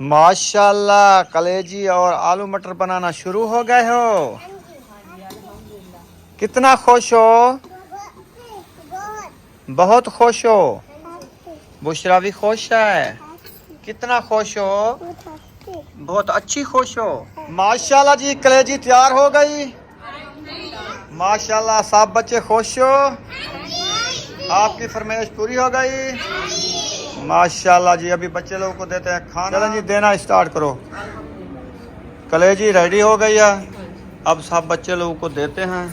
माशाल्लाह, कलेजी और आलू मटर बनाना शुरू हो गए हो। कितना खुश हो? बहुत खुश हो। बुशरा भी खुश है। कितना खुश हो? बहुत अच्छी खुश हो। माशाल्लाह जी, कलेजी तैयार हो गई। माशाल्लाह, सब बच्चे खुश हो। आपकी फरमाइश पूरी हो गई। माशाल्लाह जी, अभी बच्चे लोगों को देते हैं खाना। चलें जी, देना स्टार्ट करो। कलेजी रेडी हो गई है, अब सब बच्चे लोगों को देते हैं,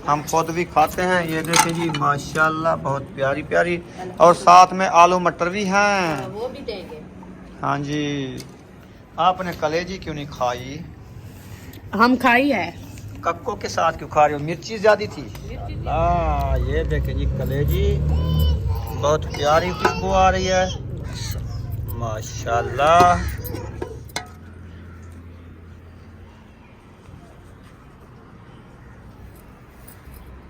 हम खुद भी खाते हैं। ये देखें जी, माशाल्लाह बहुत प्यारी प्यारी, और साथ में आलू मटर भी हैं। वो भी देंगे। हाँ जी। आपने कलेजी क्यों नहीं खाई? हम खाई है। कक्को के साथ क्यों खा रहे हो? मिर्ची ज्यादा थी। ये देखें जी, कलेजी बहुत प्यारी खुशबू आ रही है। माशाल्लाह।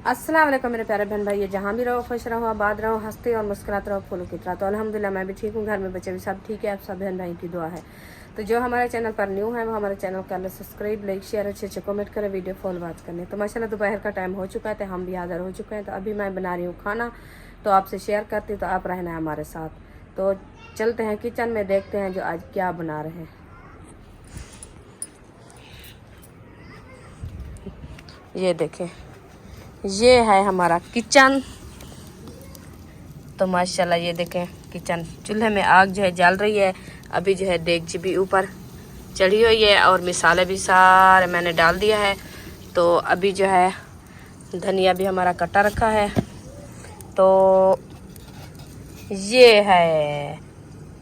अस्सलाम वालेकुम मेरे प्यारे बहन भाई, जहाँ भी रहो खुश रहो, आबाद रहो, हंसते और मुस्कुराते रहो फूलों की तरह। तो अल्हम्दुलिल्लाह मैं भी ठीक हूँ, घर में बच्चे भी सब ठीक है। आप सब बहन भाई की दुआ है। तो जो हमारे चैनल पर न्यू है वो हमारे चैनल कर सब्सक्राइब, लाइक, शेयर, अच्छे अच्छे कमेंट करें, वीडियो फॉलो वॉच करने। तो माशाल्लाह दोपहर का टाइम हो चुका है, तो हम भी हाजिर हो चुके हैं। तो अभी मैं बना रही हूँ खाना, तो आपसे शेयर करती हूँ, तो आप रहना है हमारे साथ। तो चलते हैं किचन में, देखते हैं जो आज क्या बना रहे हैं। ये देखें, ये है हमारा किचन। तो माशाल्लाह ये देखें, किचन चूल्हे में आग जो है जल रही है। अभी जो है देगची भी ऊपर चढ़ी हुई है और मिसाले भी सारे मैंने डाल दिया है। तो अभी जो है धनिया भी हमारा कटा रखा है। तो ये है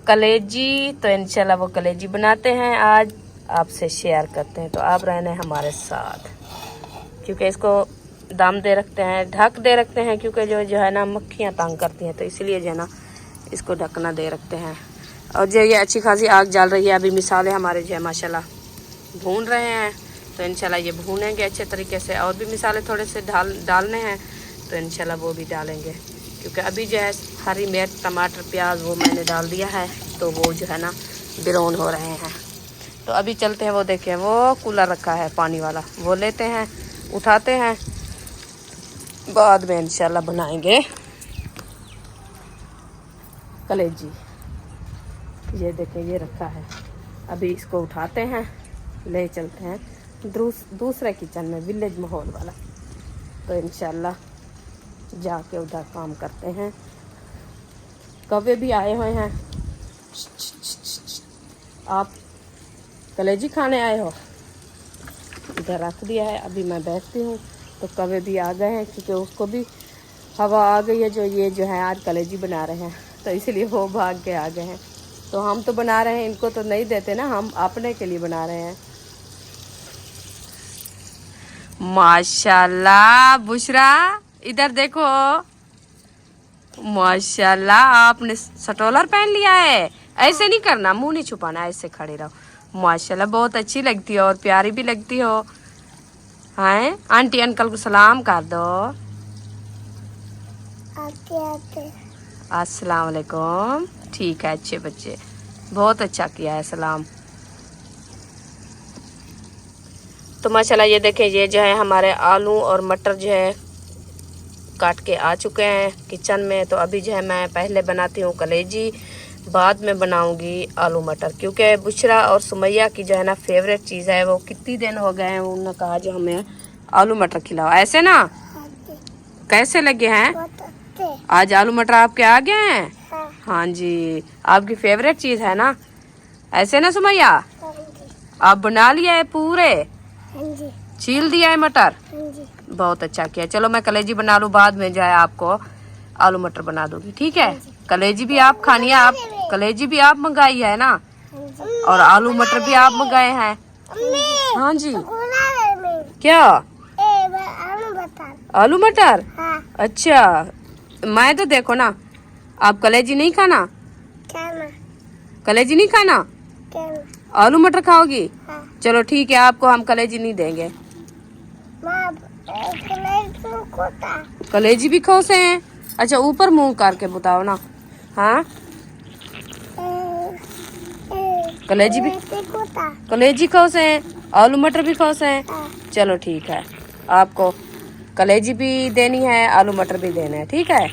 कलेजी, तो इंशाल्लाह वो कलेजी बनाते हैं आज, आपसे शेयर करते हैं। तो आप रहने हमारे साथ, क्योंकि इसको दाम दे रखते हैं, ढक दे रखते हैं, क्योंकि जो है ना मक्खियाँ तंग करती हैं, तो इसलिए जो है ना इसको ढकना दे रखते हैं। और जो ये अच्छी खासी आग जल रही है। अभी मिसाले हमारे जो है माशाल्लाह भून रहे हैं। तो इंशाल्लाह ये भूनेंगे अच्छे तरीके से, और भी मिसाले थोड़े से डालने हैं, तो इंशाल्लाह वो भी डालेंगे। क्योंकि अभी जो है हरी मिर्च, टमाटर, प्याज वो मैंने डाल दिया है, तो वो जो है ना ब्राउन हो रहे हैं। तो अभी चलते हैं, वो देखें वो कूलर रखा है पानी वाला, वो लेते हैं, उठाते हैं, बाद में इंशाल्लाह बनाएंगे कलेजी। ये देखें, ये रखा है, अभी इसको उठाते हैं, ले चलते हैं दूसरे किचन में, विलेज माहौल वाला। तो इंशाल्लाह जाके उधर काम करते हैं। कौवे भी आए हुए हैं। आप कलेजी खाने आए हो? इधर रख दिया है, अभी मैं बैठती हूँ। तो कौवे भी आ गए हैं, क्योंकि उसको भी हवा आ गई है, जो ये जो है आज कलेजी बना रहे हैं, तो इसलिए वो भाग के आ गए हैं। तो हम तो बना रहे हैं, इनको तो नहीं देते ना, हम अपने के लिए बना रहे हैं। माशाल्लाह बुशरा, इधर देखो, माशाल्लाह आपने स्टोलर पहन लिया है। ऐसे नहीं करना, मुंह नहीं छुपाना, ऐसे खड़े रहो। माशाल्लाह बहुत अच्छी लगती हो और प्यारी भी लगती हो। हैं, आंटी अंकल को सलाम कर दो। अस्सलाम वालेकुम। ठीक है, अच्छे बच्चे, बहुत अच्छा किया है, सलाम। तो माशाल्लाह ये देखें, ये जो है हमारे आलू और मटर जो है काट के आ चुके हैं किचन में। तो अभी जो है मैं पहले बनाती हूँ कलेजी, बाद में बनाऊंगी आलू मटर, क्योंकि बुशरा और सुमैया की जो है ना फेवरेट चीज़ है। वो कितनी दिन हो गए हैं, उन्होंने कहा जो हमें आलू मटर खिलाओ। ऐसे ना, कैसे लगे हैं आज आलू मटर आपके आ गए हैं? हाँ जी, आपकी फेवरेट चीज़ है ना, ऐसे ना सुमैया? आप बना लिया है पूरे? छील दिया है मटर? बहुत अच्छा किया। चलो मैं कलेजी बना लूँ, बाद में जाए आपको आलू मटर बना दूंगी, ठीक है? कलेजी भी आप खानी है, आप कलेजी भी आप मंगाई है ना, और आलू मटर भी आप मंगाए हैं। हाँ जी, क्या आलू मटर? अच्छा, मैं तो देखो ना, आप कलेजी नहीं खाना? कलेजी नहीं खाना? आलू मटर खाओगी? चलो ठीक है, आपको हम कलेजी नहीं देंगे। कलेजी भी खोसे हैं? अच्छा, ऊपर मुंह करके बताओ ना। हाँ कलेजी खोसे हैं, आलू मटर भी खोसे हैं। चलो ठीक है, आपको कलेजी भी देनी है, आलू मटर भी देना है, ठीक है।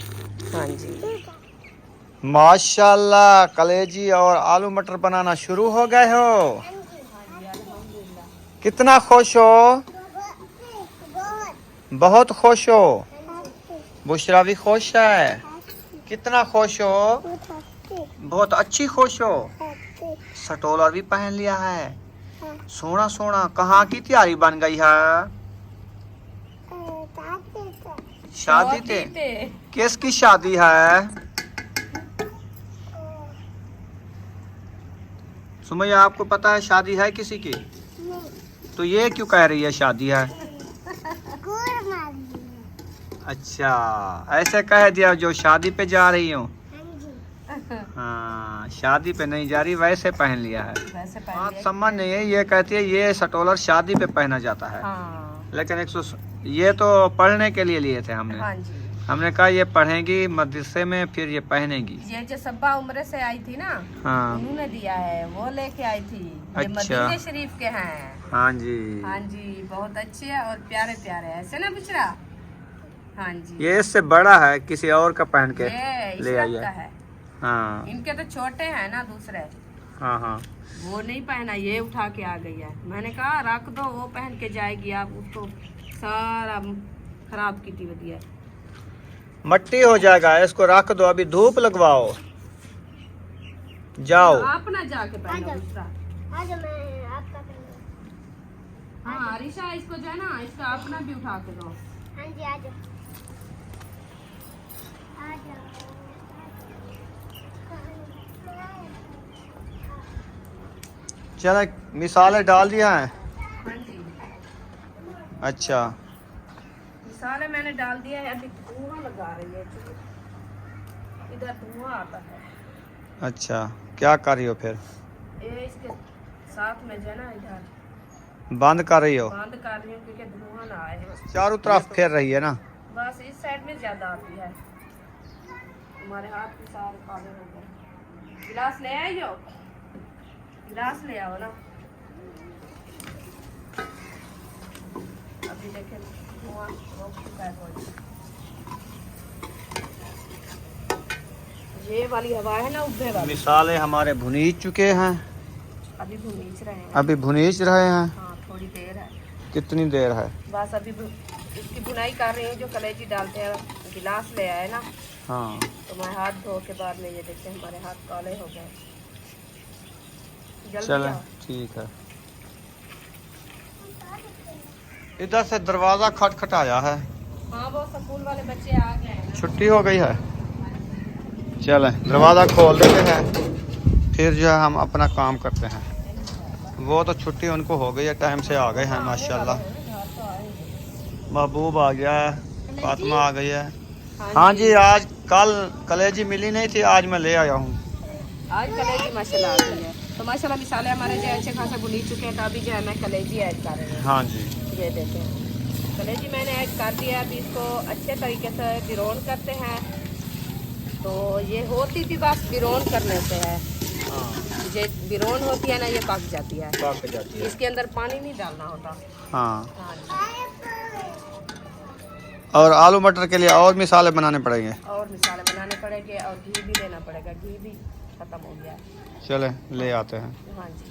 हाँ जी, माशाल्लाह, कलेजी और आलू मटर बनाना शुरू हो गए हो। कितना खुश हो? बहुत खुश हो। बुशरा भी खुश है। कितना खुश हो? बहुत अच्छी खुश हो। सटोलर भी पहन लिया है। सोना सोना, कहाँ की तैयारी बन गई है? शादी थे। किसकी शादी है? सुमैया, आपको पता है शादी है किसी की? तो ये क्यों कह रही है शादी है? अच्छा, ऐसे कह दिया जो शादी पे जा रही हूँ। हाँ, शादी पे नहीं जा रही, वैसे पहन लिया है। बात समझ नहीं है, ये कहती है ये सटोलर शादी पे पहना जाता है। हाँ। लेकिन ये तो पढ़ने के लिए थे हमने। हाँ जी। हमने कहा ये पढ़ेगी मदरसे में, फिर ये पहनेगी। ये जो सब्बा उम्र से आई थी ना, हाँ, उन्होंने दिया है, वो लेके आई थी। ये अच्छा। मदीने शरीफ के हैं। हाँ जी। हाँ जी, बहुत अच्छे हैं और प्यारे प्यारे हैं, ऐसे ना बिचरा। हाँ जी, ये इससे बड़ा है, किसी और का पहन के ये ले आई इशरत का है। है। हाँ इनके तो छोटे हैं ना दूसरे, हाँ हाँ। वो नहीं पहना, ये उठा के आ गई है। मैंने कहा रख दो, वो पहन के जाएगी, आप उसको सारा खराब की थी वधिया। मट्टी हो जाएगा, इसको रख दो, अभी धूप लगवाओ। जाओ। आप ना जाके पहनो दूसरा। हाँ अरिशा, इसको जो है ना, इसका अपना भी उठा के दो। चलो, मिसालें डाल दिया है। हाँ जी, अच्छा, मिसाले मैंने डाल दिया है। अभी धुआं लगा रही है, इधर धुआं आता है। अच्छा, क्या कर रही हो फिर? ये इसके साथ में जो है ना, इधर बंद कर रही हो? बंद कर रही हूँ क्योंकि धुआं ना आए। चारों तरफ फेर रही है ना? बस इस साइड में ज्यादा आती है। हमारे हाथ के सारे काले हो गए। गिलास ले आई हो? गिलास ले आओ ना। अभी देखें धुआं रोक चुका है थोड़ी। ये वाली हवा है ना, उब्बे वाली। मिसालें हमारे भुनीज चुके हैं। अभी भुनीच रहे हैं। अभी भुनीज रहे हैं। हाँ, थोड़ी देर है। कितनी देर है? बस अभी इसकी बुनाई कर रही हूँ। जो कलेजी डालते हैं, गिलास ले आए ना, हाँ। तो मैं हाथ धो के बाद में ये देखते हैं हमारे हाथ काले हो गए। जल्दी चलो आओ। ठीक है। इधर से दरवाजा खटखटाया है। हाँ, वो स्कूल वाले बच्चे आ गए हैं ना। छुट्टी हो गई है। चलें, दरवाज़ा खोल देते हैं, फिर जो है हम अपना काम करते हैं। वो तो छुट्टी उनको हो गई है, टाइम से आ गए हैं माशाल्लाह। महबूब आ गया है, फातिमा आ गई है। हाँ जी, आज कल कलेजी मिली नहीं थी, आज मैं ले आया हूँ। आज कलेजी माशाल्लाह आ गई है। तो माशाल्लाह मिसाले हमारे जो अच्छे खासे भुनी चुके हैं, तो अभी जो है मैं कलेजी ऐड कर रही हूँ। हाँ जी, ये देखें, कलेजी मैंने ऐड कर दिया। अभी इसको अच्छे तरीके से बिरोन करते हैं। तो ये होती भी बस बिरोन करने से है। ये बिरोन होती है ना, ये पक जाती है। पक जाती है। इसके अंदर पानी नहीं डालना होता। हाँ। हाँ जी। और आलू मटर के लिए और मिसाले बनाने पड़ेंगे। और मिसाले बनाने पड़ेंगे और घी भी लेना पड़ेगा। घी भी खत्म हो गया है। चले ले आते हैं। हाँ जी,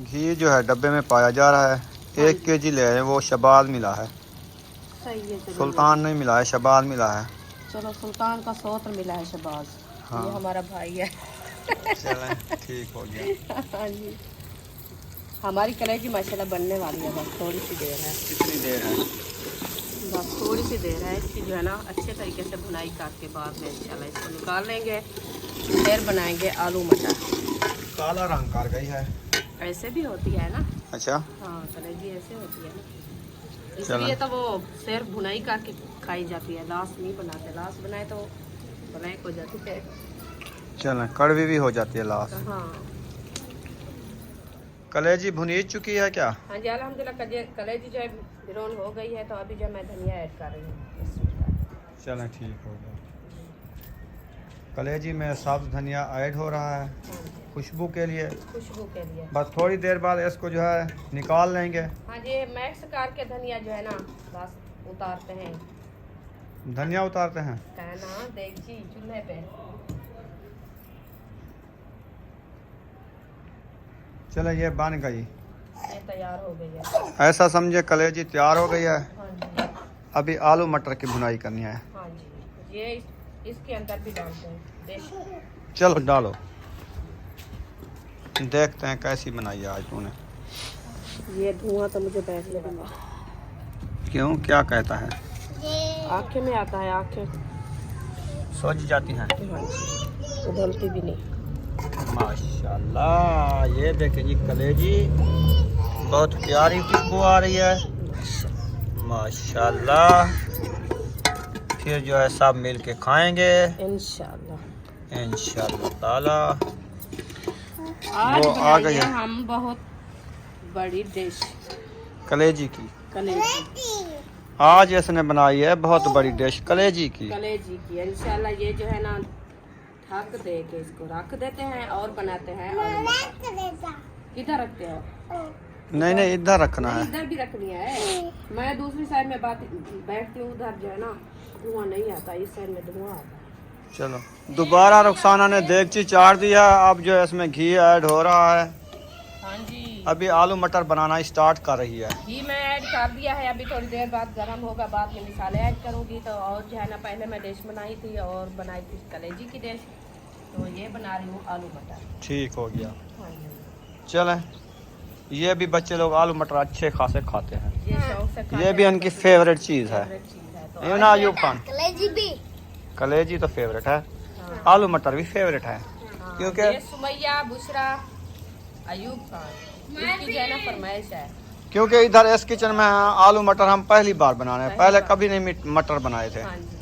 घी जो है डब्बे में पाया जा रहा है। 1 kg ले आए, वो शबाज मिला है, सही है। चलो, सुल्तान नहीं मिला है, शबाज मिला है। चलो, सुल्तान का सोत्र मिला है शबाज। हाँ। ये हमारा भाई है। चलें, ठीक हो गया। हाँ जी, हमारी कलेजी माशाल्लाह बनने वाली है। बस थोड़ी सी देर है। कितनी देर है? बस थोड़ी सी देर है। इसकी जो है ना अच्छे तरीके से बुनाई करके बाद में इंशाल्लाह इसको निकाल लेंगे। फिर बनाएंगे आलू मटर। काला रंग कर गई है। ऐसे भी होती है ना? अच्छा, हाँ, कलेजी ऐसे होती है ना, चलो। इसलिए तो वो सिर्फ बुनाई करके खाई जाती है। लाश नहीं बनाते। लाश बनाए तो ब्लैक हो जाती है। चलें, कड़वी भी हो जाती है लाश। हाँ। कलेजी भुनीज चुकी है क्या? हाँ जी, अल्हम्दुलिल्लाह कलेजी जो है बिरोन हो गई है। तो अभी जो मैं धनिया ऐड कर रही हूँ। चलें, ठीक हो गया। कलेजी में सब्ज़ धनिया ऐड हो रहा है। हाँ जी। खुशबू के लिए। खुशबू के लिए। बस थोड़ी देर बाद इसको जो है निकाल लेंगे। हाँ जी, मैक्स करके धनिया जो है ना बस उतारते हैं। धनिया उतारते हैं कहना देखिए चूल्हे पे। चलो ये बन गई, ये तैयार हो गई है। ऐसा समझे कलेजी तैयार हो गई है। हाँ जी। अभी आलू मटर की भुनाई करनी है। हाँ जी, ये इसके अंदर भी डालते हैं। देख चलो डालो, देखते हैं कैसी बनाई है आज तूने। ये धुआं तो मुझे बैठ लगा। क्यों, क्या कहता है? आँखें में आता है, आँखें सोच जाती हैं। हाँ जी, उबलती भी नहीं। माशाल्लाह, ये देखें जी कलेजी, बहुत प्यारी खुशबू आ रही है माशाल्लाह। फिर जो है सब मिल के खाएंगे इंशाल्लाह इंशाल्लाह ताला। आज वो आ गई बनाएंगे है हम बहुत बड़ी डिश कलेजी की। कलेजी। आज इसने बनाई है बहुत बड़ी डिश कलेजी की। कलेजी की इंशाल्लाह। ये जो है ना ढक दे के इसको रख देते हैं और बनाते हैं। किधर रखते हो? नहीं नहीं, इधर रखना है। इधर भी रखनी है। मैं दूसरी साइड में बैठती हूँ, उधर जो है ना धुआं नहीं आता, इस साइड में धुआं आता है। चलो दोबारा रुखसाना ने देगची चार दिया। अब जो है इसमें घी ऐड हो रहा है। हाँ जी, अभी आलू मटर बनाना स्टार्ट कर रही है। घी मैं ऐड कर दिया है। अभी थोड़ी देर बाद गर्म होगा, बाद में मसाले ऐड करूँगी। तो और जो है ना पहले मैं डिश बनाई थी और बनाई थी कलेजी की डिश, तो ये बना रही हूँ आलू मटर। ठीक हो गया। हाँ जी, चलें, ये भी बच्चे लोग आलू मटर अच्छे खासे खाते हैं। ये शौक से खाते ये भी हैं, उनकी फेवरेट चीज़ है। फेवरेट चीज़ है। तो ये ना अयूब खान, कलेजी भी। कलेजी तो फेवरेट है, हाँ। आलू मटर भी फेवरेट है। हाँ, क्योंकि ये सुमैया, बुशरा, अयूब खान, इसकी जो है ना फरमाइश है। क्योंकि इधर इस किचन में आलू मटर हम पहली बार बना रहे हैं। पहले कभी नहीं मटर बनाए थे। हाँ जी,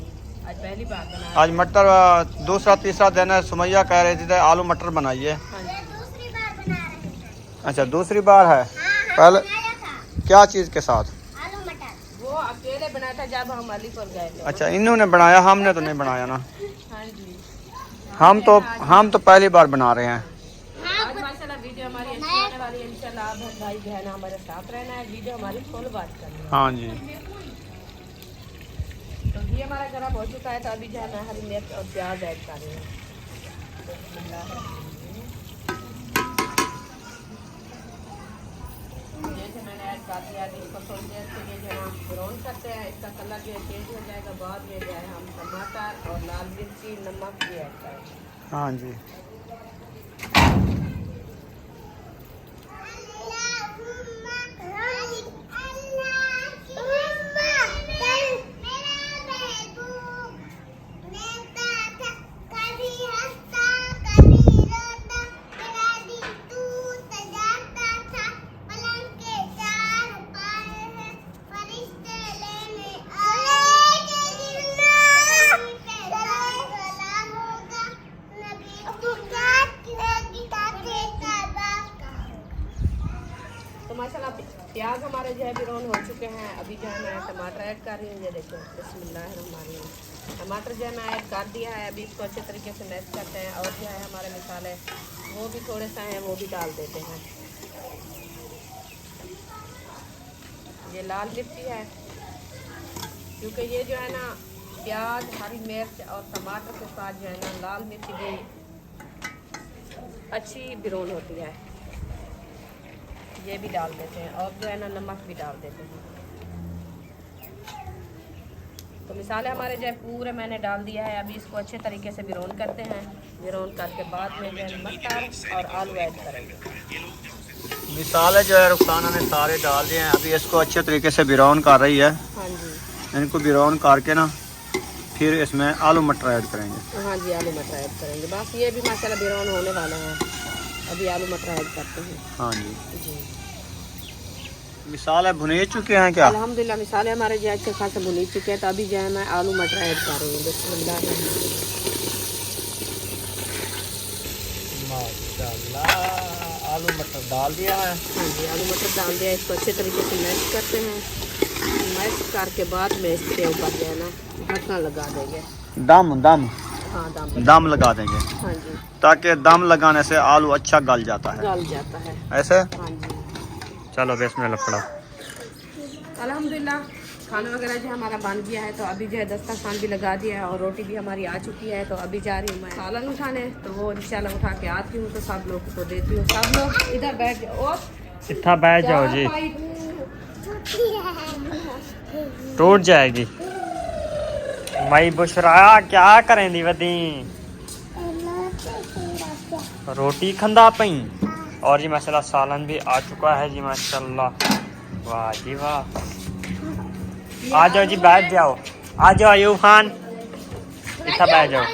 आज पहली बार बना। आज मटर दूसरा तीसरा दिन है। सुमैया कह रही थी आलू मटर बनाइए। हाँ जी, दूसरी बार बना रहे हैं। अच्छा दूसरी बार है। पहले बनाया था क्या चीज़ के साथ? आलू मटर। वो अकेले बनाया था जब हम अलीपुर गए थे। अच्छा इन्होंने बनाया, हमने तो नहीं बनाया ना। हाँ जी, हम तो पहली बार बना रहे हैं। आज माशाल्लाह वीडियो हमारी अच्छी होने वाली है इंशाल्लाह। आप भाई बहन हमारे साथ रहना है, वीडियो हमारी फुल बात करनी है। हाँ जी, तो घी हमारा गर्म हो चुका है, तो अभी जो है मैं हरी मिर्च और प्याज ऐड कर रही हूँ। जैसे मैंने ऐड कर दिया, इसको थोड़ी देर के लिए जो है हम ब्राउन करते हैं। इसका कलर जो है चेंज हो जाएगा। बाद में जो है हम टमाटर और लाल मिर्ची, नमक भी ऐड करेंगे। हाँ जी। तो माशाल्लाह प्याज हमारे जो है ब्राउन हो चुके हैं। अभी जो है मैं टमाटर ऐड कर रही हूँ। ये देखो बिस्मिल्लाहिर्रहमानिर्रहीम। टमाटर जो है मैं ऐड कर दिया है। अभी इसको अच्छे तरीके से मैश करते हैं और जो है हमारे मसाले वो भी थोड़े से हैं, वो भी डाल देते हैं। ये लाल मिर्ची है, क्योंकि ये जो है ना प्याज, हरी मिर्च और टमाटर के साथ जो है ना लाल मिर्च भी अच्छी ब्राउन होती है। ये भी डाल देते हैं और जो है ना नमक भी डाल देते हैं। तो मिसाले हमारे जो है पूरे मैंने डाल दिया है। अभी इसको अच्छे तरीके से ब्राउन करते हैं। ब्राउन करके बाद में जो है मटर और आलू ऐड करेंगे। मिसाले जो है रुखसाना ने सारे डाल दिए हैं। अभी इसको अच्छे तरीके से ब्राउन कर रही है। हाँ जी, इनको ब्राउन करके ना फिर इसमें आलू मटर ऐड करेंगे। हाँ जी, आलू मटर ऐड करेंगे। बस ये भी माशाल्लाह ब्राउन होने वाले हैं। अभी आलू मटर ऐड करते हैं। हाँ जी, जी, मिसाले भुने चुके हैं क्या? अल्हम्दुलिल्लाह मिसाले हमारे जो अच्छे खासे भुनी चुके हैं। तो अभी जो है मैं आलू मटर ऐड कर रही हूँ। बिस्मिल्लाह। माशाल्लाह, आलू मटर डाल दिया है। हाँ जी, आलू मटर डाल दिया। इसको अच्छे तरीके से मैश करते हैं। मैश करके बाद में इसके ऊपर जो है ना ढक्कन लगा देंगे। दम दम हाँ दम लगा देंगे, हाँ जी, ताकि दम लगाने से आलू अच्छा गल जाता है। गल जाता है। ऐसे हाँ जी। चलो बिस्मिल्लाह पड़ो। अल्हम्दुलिल्लाह खाना वगैरह जो हमारा बन गया है, तो अभी जो है दस्तरखान भी लगा दिया है और रोटी भी हमारी आ चुकी है। तो अभी जा रही हूँ मैं सालन उठाने, तो वो इंशाल्लाह उठा के आती हूँ, तो सब लोग को देती हूँ। सब लोग इधर बैठ जाओ और इतना बैठ जाओ जी, छोटी टूट जाएगी। मई बुशरा क्या करें दी वदी रोटी खंदा पई। और जी माशाल्लाह सालन भी आ चुका है जी माशाल्लाह। वाह जी वाह। आ जाओ जी, बैठ जाओ, आ जाओ अयूब खान, इतना बैठ जाओ,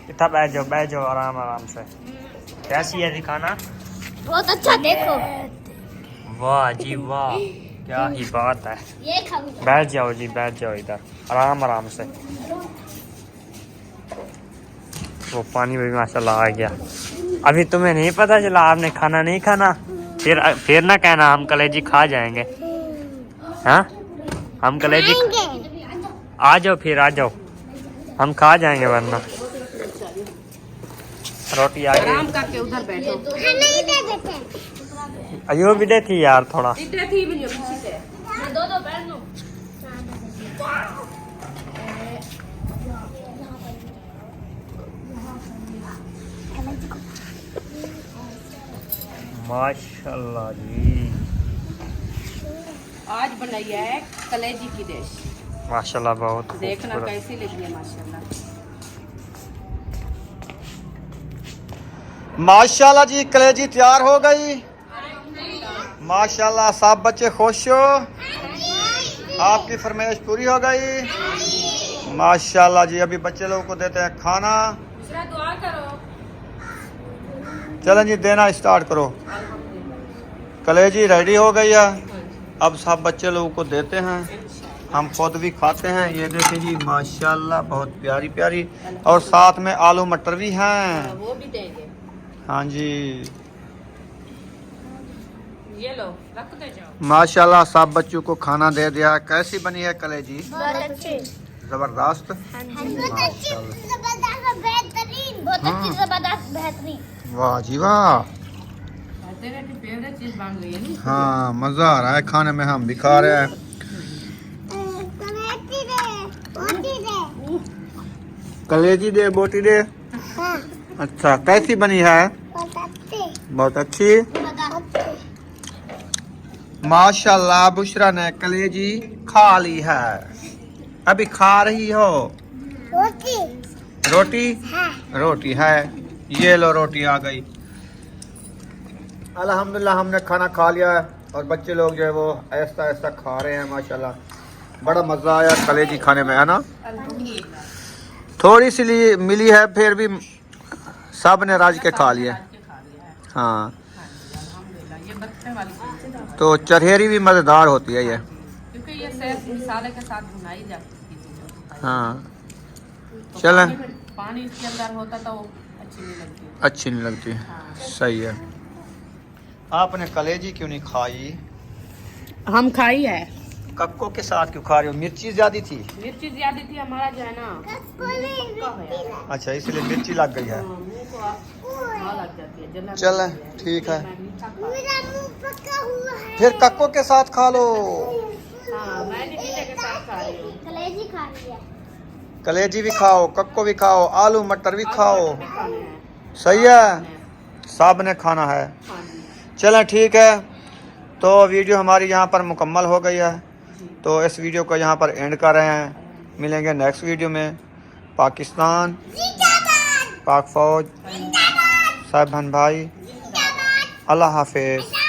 इतना बैठ जाओ आराम आराम से। कैसी है जी खाना? बहुत अच्छा, देखो वाह जी वाह, क्या ही बात है। ये खाओ। बैठ जाओ जी, बैठ जाओ इधर आराम आराम से। वो पानी भी माशाल्लाह आ गया। अभी तुम्हें नहीं पता चला आपने खाना नहीं खाना? फिर ना कहना हम कलेजी खा जाएंगे। हाँ हम कलेजी आ जाओ, फिर आ जाओ, हम खा जाएंगे वरना। रोटी आ गई। आराम करके उधर बैठो। नहीं दे देते। अयो भी दे थी यार थोड़ा। इधर थी भी नहीं पीछे से। दो बैठ लो। माशाल्लाह जी, आज बनाई है कलेजी की डिश। माशाल्लाह बहुत देखना खूबसूरत। कैसी लगी है माशाल्लाह। माशाल्लाह जी कलेजी तैयार हो गई। माशाल्लाह सब बच्चे खुश हो, आपकी फरमाइश पूरी हो गई। माशाल्लाह जी अभी बच्चे लोगों को देते हैं खाना। दुआ करो। चलें जी देना स्टार्ट करो। कलेजी रेडी हो गई है, अब सब बच्चे लोगों को देते हैं, हम खुद भी खाते हैं। ये देखें जी माशाल्लाह बहुत प्यारी प्यारी, और साथ में आलू मटर भी हैं। वो भी देंगे। हाँ जी ये लो रख दे जाओ। माशाल्लाह सब बच्चों को खाना दे दिया। कैसी बनी है कलेजी? बहुत अच्छी, जबरदस्त। बहुत अच्छी, जबरदस्त, बेहतरीन, बहुत अच्छी, जबरदस्त, बेहतरीन। वाह जी वाह। तेरे की फेवरेट चीज बन गई है ना। हाँ मजा आ रहा है खाने में, हम भी खा रहे हैं। कलेजी दे, बोटी दे। हाँ, अच्छा कैसी बनी है? बहुत अच्छी, बहुत अच्छी। बहुत अच्छी। माशाल्लाह बुशरा ने कलेजी खा ली है, अभी खा रही हो। रोटी, रोटी? हाँ, रोटी है, ये लो रोटी आ गई। अल्हम्दुलिल्लाह हमने खाना खा लिया है, और बच्चे लोग जो है वो ऐसा ऐसा खा रहे हैं। माशाल्लाह बड़ा मज़ा आया कलेजी खाने में, है ना? थोड़ी सी मिली है, फिर भी सब ने राज के खा लिया। हाँ ये बच्चे वाली चीज है, तो चरहेरी भी मज़ेदार होती है ये। क्योंकि ये सिर्फ मसाले के साथ भुनाई जाती है। हाँ चलें, पानी इसके अंदर होता तो वो अच्छी नहीं लगती। अच्छी नहीं लगती। सही है। आपने कलेजी क्यों नहीं खाई? हम खाई है। कक्को के साथ क्यों खा रही हो? मिर्ची ज्यादा थी। मिर्ची ज्यादा थी, हमारा जो है ना अच्छा इसलिए मिर्ची लग गई है। मुंह को आ लग जाती है, जलन चलें लगती है। ठीक है, मैं मीठा खा- मेरा मुंह पका हुआ है। फिर कक्को के साथ खा लो। हाँ मैं भी मीठे के साथ खा रही हूँ। कलेजी खा लिया। कलेजी भी खाओ, कक्को भी खाओ, आलू मटर भी खाओ। भी खाने हैं। सही है, सब ने खाना है। हाँ जी। चलें ठीक है, तो वीडियो हमारी यहाँ पर मुकम्मल हो गई है, तो इस वीडियो को यहाँ पर एंड कर रहे हैं। मिलेंगे नेक्स्ट वीडियो में। पाकिस्तान, पाक फौज, साहिब भाई, अल्लाह हाफिज।